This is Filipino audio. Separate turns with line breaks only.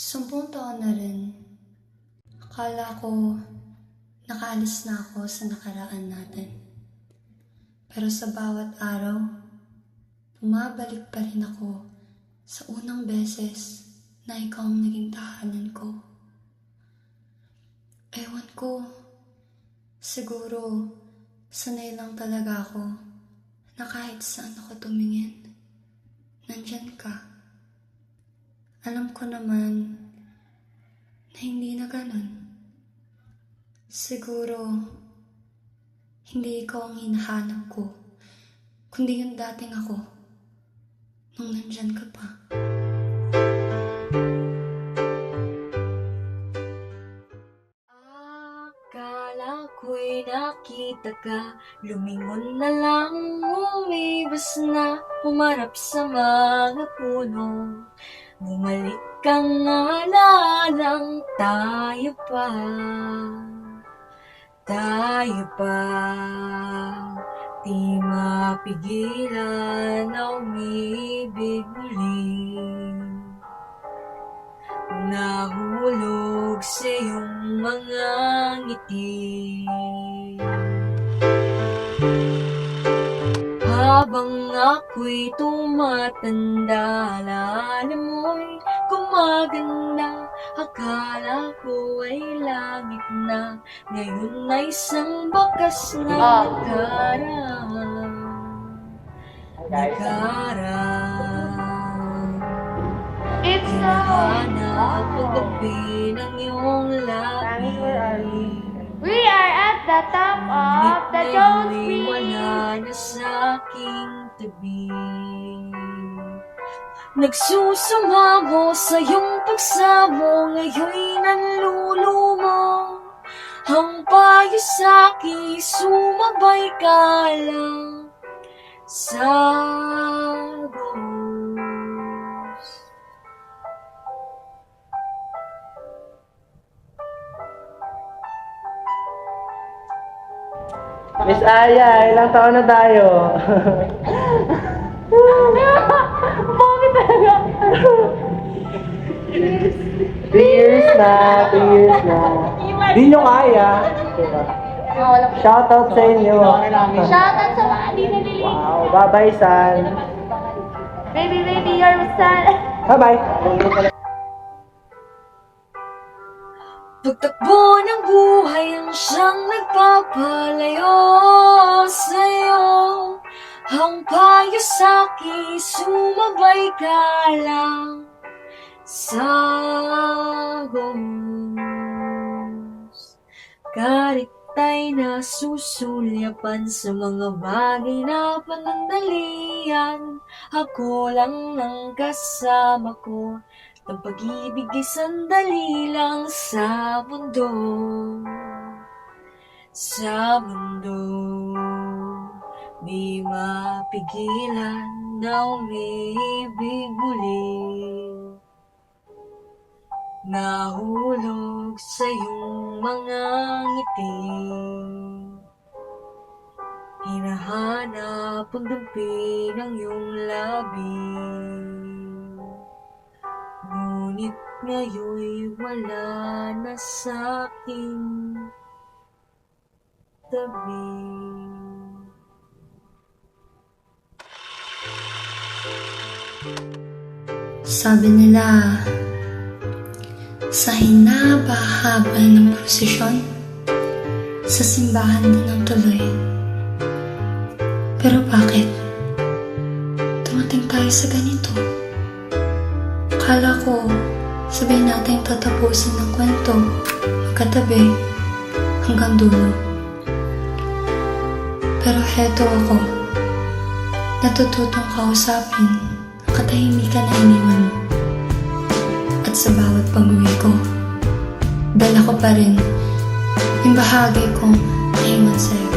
10 taon na rin. Akala ko nakaalis na ako sa nakaraan natin. Pero sa bawat araw, bumabalik pa rin ako sa unang beses na ikaw ang naging tahanan ko. Ewan ko, siguro sanay lang talaga ako na kahit saan ako tumingin, nandyan ka. Alam ko naman na hindi na ganun. Siguro, hindi ikaw ang hinahanap ko, kundi yung dating ako, nung nandyan ka pa.
Akala ko'y nakita ka, lumingon na lang, umiwas na, humarap sa mga puno. Bumalik kang alalang tayo pa, di mapigilan na umibig muli. Nahulog sa iyong mga ngiti. Habang ako'y tumatanda, alala mo'y gumaganda. Akala ko ay langit na, ngayon ay isang bakas na nakaraan.
It's
Hinahanap ang gabi ng iyong labi.
We are at the top of the Jones Street.
Wala na sa aking tabi. Nagsusumamo sa iyong pagsamo, ngayon'y nanlulumo. Ang payo sa'kin, sumabay ka lang sa agos.
Miss Aya, ilang taon na tayo?
Bakit talaga?
3 years na, 3 years na. Di nyo kaya. Shoutout sa inyo.
Shoutout sa mga di naliligo.
Wow, bye-bye, San.
Baby, you're son.
Bye-bye.
Pagtakbo ng buhay ang siyang nagpapalayo sa'yo. Ang payo sa'kin, sumabay ka lang sa agos. Kahit tayo nasusulyapan sa mga bagay na panandalian, ako lang ang kasama ko. Ang pag-ibig ay sandali lang sa mundo. Sa mundo, di mapigilan na umibig muli. Nahulog sa iyong mga ngiti. Hinahanap ang dampi ng iyong labi. Ngunit ngayon'y wala na sa aking tabi.
Sabi nila, sa hinaba-haba ng prosesyon, sa simbahan din ang tuloy. Pero bakit dumating tayo sa ganito? Akala ko, sabihin natin tatapusin ng kwento, magkatabi, hanggang dulo. Pero heto ako, natututong kausapin ang katahimikan na iniwan mo. At sa bawat pag-uwi ko, dala ko pa rin yung bahagi kong naiwan sa'yo.